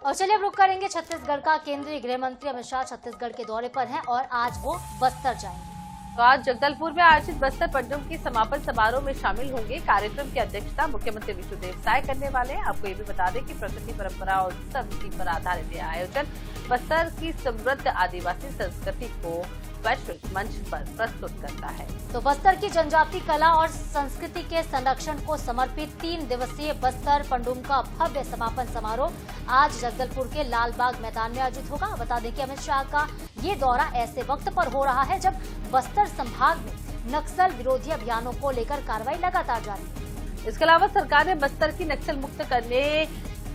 और चलिए अब रुक करेंगे छत्तीसगढ़ का। केंद्रीय गृह मंत्री अमित शाह छत्तीसगढ़ के दौरे पर हैं और आज वो बस्तर जाएंगे। तो आज जगदलपुर में आयोजित बस्तर पंडुम की समापन समारोह में शामिल होंगे। कार्यक्रम की अध्यक्षता मुख्यमंत्री विष्णुदेव साय करने वाले हैं। आपको ये भी बता दें कि प्रकृति परंपरा और संस्कृति पर आधारित यह आयोजन बस्तर की समृद्ध आदिवासी संस्कृति को वैश्विक मंच पर प्रस्तुत करता है। तो बस्तर की जनजाति कला और संस्कृति के संरक्षण को समर्पित 3 दिवसीय बस्तर पंडुम का भव्य समापन समारोह आज जगदलपुर के लालबाग मैदान में आयोजित होगा। बता दें कि अमित शाह का ये दौरा ऐसे वक्त पर हो रहा है जब बस्तर संभाग में नक्सल विरोधी अभियानों को लेकर कार्रवाई लगातार जारी है। इसके अलावा सरकार ने बस्तर की नक्सल मुक्त करने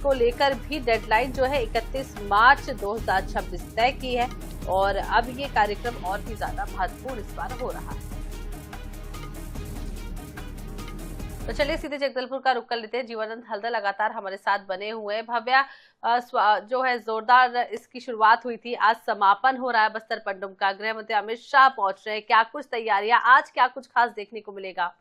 को लेकर भी डेडलाइन जो है 31 मार्च 2026 तय की है और अब ये कार्यक्रम और भी ज्यादा महत्वपूर्ण इस बार हो रहा है। तो चलिए सीधे जगदलपुर का रुख कर लेते हैं। जीवानंद हल्दर लगातार हमारे साथ बने हुए हैं। भव्या जो है जोरदार इसकी शुरुआत हुई थी, आज समापन हो रहा है बस्तर पंडुम का। गृह मंत्री अमित शाह पहुंच रहे हैं, क्या कुछ तैयारियां, आज क्या कुछ खास देखने को मिलेगा?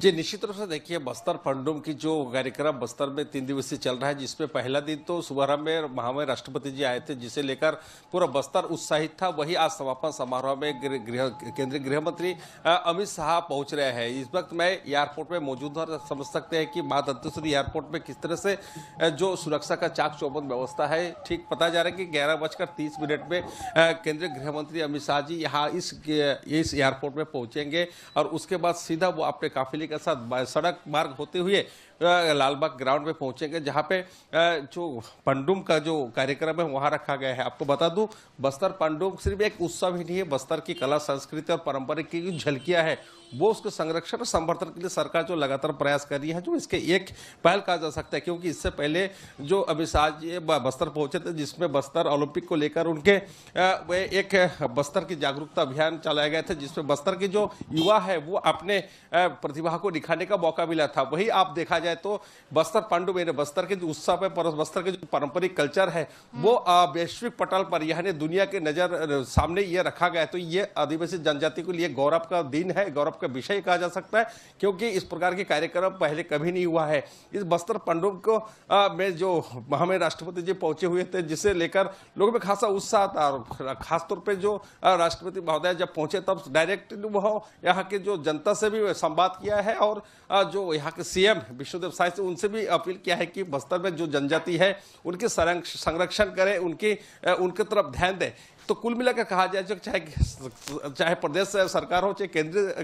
जी निश्चित रूप से देखिए, बस्तर पंडुम की जो कार्यक्रम बस्तर में 3 दिवसीय चल रहा है, जिसमें पहला दिन तो शुभारंभ में महामहिम राष्ट्रपति जी आए थे, जिसे लेकर पूरा बस्तर उत्साहित था। वही आज समापन समारोह में केंद्रीय गृह मंत्री अमित शाह पहुंच रहे हैं। इस वक्त मैं एयरपोर्ट में मौजूद और समझ सकते हैं कि मां दंतेश्वरी एयरपोर्ट में किस तरह से जो सुरक्षा का चाक चौबंद व्यवस्था है। ठीक पता जा रहा है कि 11:30 में केंद्रीय गृह मंत्री अमित शाह जी यहाँ इस एयरपोर्ट में पहुंचेंगे और उसके बाद सीधा वो अपने काफिले के साथ सड़क मार्ग होते हुए लालबाग ग्राउंड में पहुंचेंगे, जहां पे जो पंडुम का जो कार्यक्रम है वहां रखा गया है। आपको बता दूं, बस्तर पंडुम सिर्फ एक उत्सव ही नहीं है, बस्तर की कला संस्कृति और परंपरा की जो झलकियां है वो उसके संरक्षण और संवर्धन के लिए सरकार जो लगातार प्रयास कर रही है, जो इसके एक पहल कहा जा सकता है। क्योंकि इससे पहले जो अमित शाह जी बस्तर पहुंचे थे, जिसमें बस्तर ओलंपिक को लेकर उनके एक बस्तर की जागरूकता अभियान चलाया गया था, जिसमें बस्तर के जो युवा है वो अपने प्रतिभा को दिखाने का मौका मिला था। वही आप देखा जाए तो बस्तर पंडुम बस्तर के जो उत्सव है, बस्तर के जो पारंपरिक कल्चर है वो वैश्विक पटल पर यानी दुनिया के नजर सामने ये रखा गया है। तो ये आदिवासी जनजाति के लिए गौरव का दिन है, गौरव का विषय कहा जा सकता है, क्योंकि इस प्रकार के कार्यक्रम पहले कभी नहीं हुआ है। इस बस्तर पंडुम को में जो महामहिम राष्ट्रपति जी पहुंचे हुए थे, जिसे लेकर लोगों में खासा उत्साह था। और खासतौर पर जो राष्ट्रपति महोदय जब पहुंचे तब डायरेक्ट वो यहाँ के जो जनता से भी संवाद किया है और जो यहाँ के सीएम विष्णुदेव साय से उनसे भी अपील किया है कि बस्तर में जो जनजाति है उनके संरक्षण करें, उनके तरफ ध्यान दें। तो कुल मिलाकर कहा जाए, जो चाहे प्रदेश सरकार हो, चाहे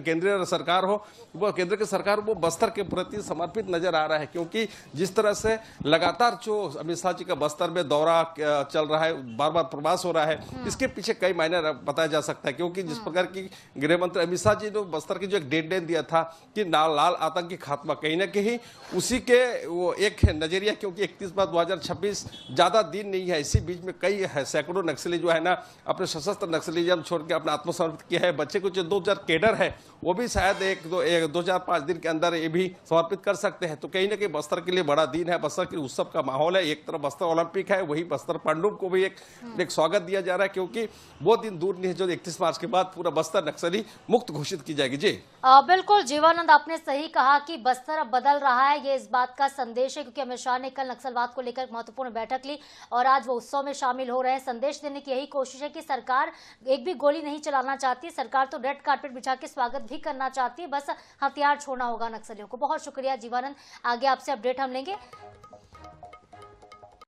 केंद्रीय सरकार हो, वो केंद्र की सरकार वो बस्तर के प्रति समर्पित नजर आ रहा है। क्योंकि जिस तरह से लगातार जो अमित शाह जी का बस्तर में दौरा चल रहा है, बार बार प्रवास हो रहा है, इसके पीछे कई मायने बताया जा सकता है। क्योंकि जिस प्रकार की गृह मंत्री अमित शाह जी ने बस्तर की जो एक डेडलाइन दिया था कि लाल आतंकी खात्मा, कहीं ना कहीं उसी के वो एक नजरिया, क्योंकि 31 मार्च 2026 ज्यादा दिन नहीं है। इसी बीच में कई सैकड़ों नक्सली जो है ना अपने सशस्त्र नक्सलिज्म छोड़ के अपने आत्मसमर्पित किया है। बच्चे को जो 2000 कैडर है वो भी शायद 2-4-5 दिन के अंदर ये भी समर्पित कर सकते हैं। तो कहीं ना कहीं बस्तर के लिए बड़ा दिन है, बस्तर के उत्सव का माहौल है। एक तरफ बस्तर ओलंपिक है, वही बस्तर पंडुम को भी एक स्वागत दिया जा रहा है, क्योंकि वो दिन दूर नहीं है जो 31 मार्च के बाद पूरा बस्तर नक्सली मुक्त घोषित की जाएगी। जी बिल्कुल जीवानंद, आपने सही कहा कि बस्तर अब बदल रहा है, ये इस बात का संदेश है। क्योंकि अमित शाह ने कल नक्सलवाद को लेकर महत्वपूर्ण बैठक ली और आज वो उत्सव में शामिल हो रहे हैं। संदेश देने की यही कोशिश है कि सरकार एक भी गोली नहीं चलाना चाहती, सरकार तो रेड कारपेट बिछा के स्वागत भी करना चाहती है, बस हथियार छोड़ना होगा नक्सलियों को। बहुत शुक्रिया जीवानंद, आगे आपसे अपडेट हम लेंगे।